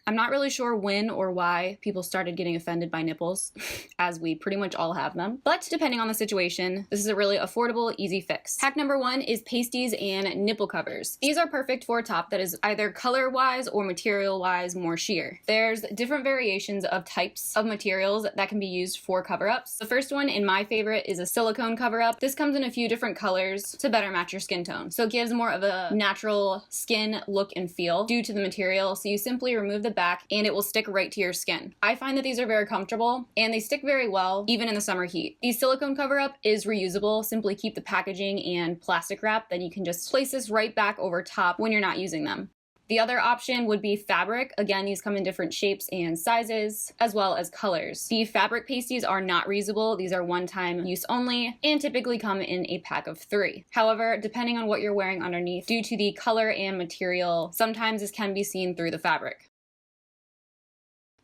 I'm not really sure when or why people started getting offended by nipples, as we pretty much all have them. But depending on the situation, this is a really affordable, easy fix. Hack number 1 is pasties and nipple covers. These are perfect for a top that is either color-wise or material-wise more sheer. There's different variations of types of materials that can be used for cover-ups. The first one, in my favorite, is a silicone cover-up. This comes in a few different colors to better match your skin tone. So it gives more of a natural skin look and feel due to the material. So you simply remove the back and it will stick right to your skin. I find that these are very comfortable and they stick very well even in the summer heat. The silicone cover-up is reusable. Simply keep the packaging and plastic wrap, then you can just place this right back over top when you're not using them. The other option would be fabric. Again, these come in different shapes and sizes, as well as colors. The fabric pasties are not reusable. These are one-time use only and typically come in a pack of 3. However, depending on what you're wearing underneath, due to the color and material, sometimes this can be seen through the fabric.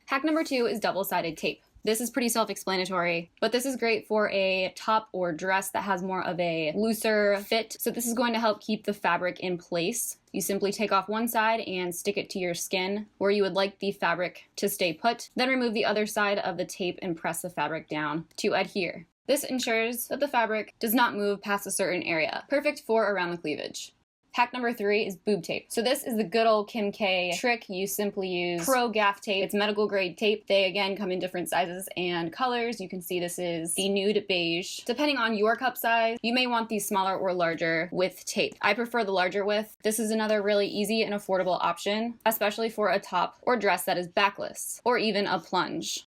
Hack number 2 is double-sided tape. This is pretty self-explanatory, but this is great for a top or dress that has more of a looser fit. So this is going to help keep the fabric in place. You simply take off one side and stick it to your skin where you would like the fabric to stay put. Then remove the other side of the tape and press the fabric down to adhere. This ensures that the fabric does not move past a certain area. Perfect for around the cleavage. Hack number 3 is boob tape. So this is the good old Kim K trick. You simply use pro gaff tape. It's medical grade tape. They again come in different sizes and colors. You can see this is the nude beige. Depending on your cup size, you may want these smaller or larger width tape. I prefer the larger width. This is another really easy and affordable option, especially for a top or dress that is backless or even a plunge.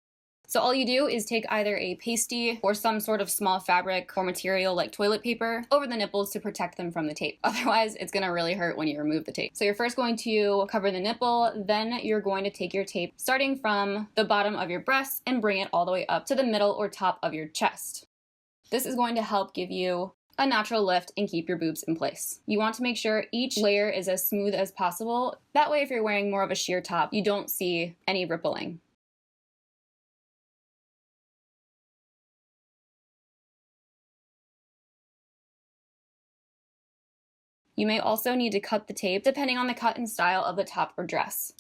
So all you do is take either a pasty or some sort of small fabric or material like toilet paper over the nipples to protect them from the tape. Otherwise, it's gonna really hurt when you remove the tape. So you're first going to cover the nipple, then you're going to take your tape starting from the bottom of your breast and bring it all the way up to the middle or top of your chest. This is going to help give you a natural lift and keep your boobs in place. You want to make sure each layer is as smooth as possible. That way, if you're wearing more of a sheer top, you don't see any rippling. You may also need to cut the tape depending on the cut and style of the top or dress.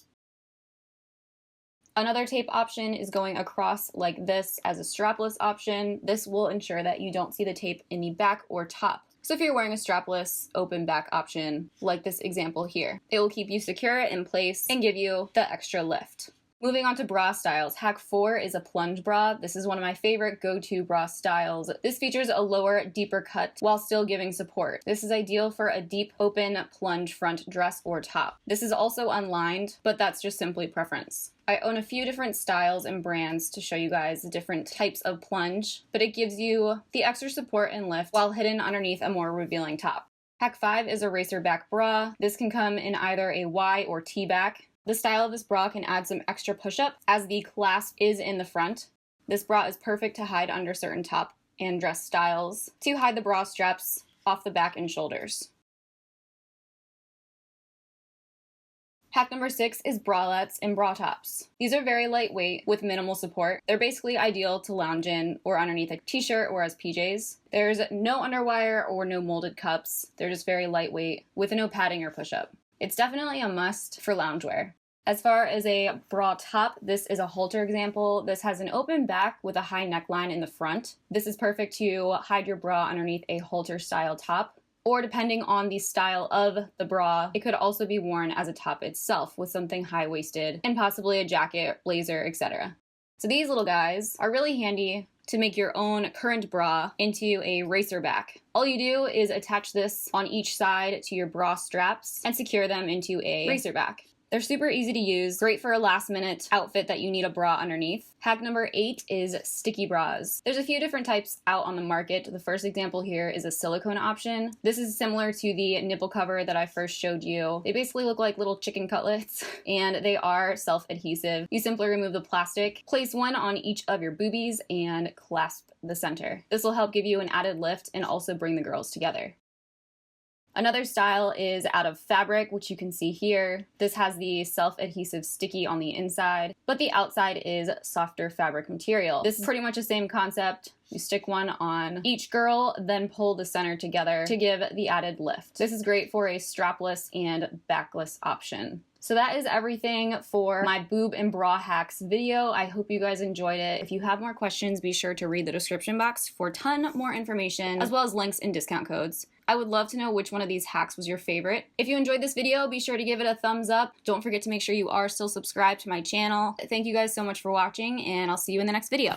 Another tape option is going across like this as a strapless option. This will ensure that you don't see the tape in the back or top. So if you're wearing a strapless open back option, like this example here, it will keep you secure in place and give you the extra lift. Moving on to bra styles, hack 4 is a plunge bra. This is one of my favorite go-to bra styles. This features a lower, deeper cut while still giving support. This is ideal for a deep, open plunge front dress or top. This is also unlined, but that's just simply preference. I own a few different styles and brands to show you guys the different types of plunge, but it gives you the extra support and lift while hidden underneath a more revealing top. Hack 5 is a racerback bra. This can come in either a Y or T back. The style of this bra can add some extra push-up as the clasp is in the front. This bra is perfect to hide under certain top and dress styles to hide the bra straps off the back and shoulders. Hack number 6 is bralettes and bra tops. These are very lightweight with minimal support. They're basically ideal to lounge in or underneath a t-shirt or as PJs. There's no underwire or no molded cups. They're just very lightweight with no padding or push-up. It's definitely a must for loungewear. As far as a bra top, this is a halter example. This has an open back with a high neckline in the front. This is perfect to hide your bra underneath a halter style top. Or depending on the style of the bra, it could also be worn as a top itself with something high-waisted and possibly a jacket, blazer, etc. So these little guys are really handy to make your own current bra into a racerback. All you do is attach this on each side to your bra straps and secure them into a racerback. They're super easy to use, great for a last minute outfit that you need a bra underneath. Hack number 8 is sticky bras. There's a few different types out on the market. The first example here is a silicone option. This is similar to the nipple cover that I first showed you. They basically look like little chicken cutlets and they are self-adhesive. You simply remove the plastic, place one on each of your boobies and clasp the center. This will help give you an added lift and also bring the girls together. Another style is out of fabric, which you can see here. This has the self-adhesive sticky on the inside, but the outside is softer fabric material. This is pretty much the same concept. You stick one on each girl, then pull the center together to give the added lift. This is great for a strapless and backless option. So that is everything for my boob and bra hacks video. I hope you guys enjoyed it. If you have more questions, be sure to read the description box for a ton more information, as well as links and discount codes. I would love to know which one of these hacks was your favorite. If you enjoyed this video, be sure to give it a thumbs up. Don't forget to make sure you are still subscribed to my channel. Thank you guys so much for watching, and I'll see you in the next video.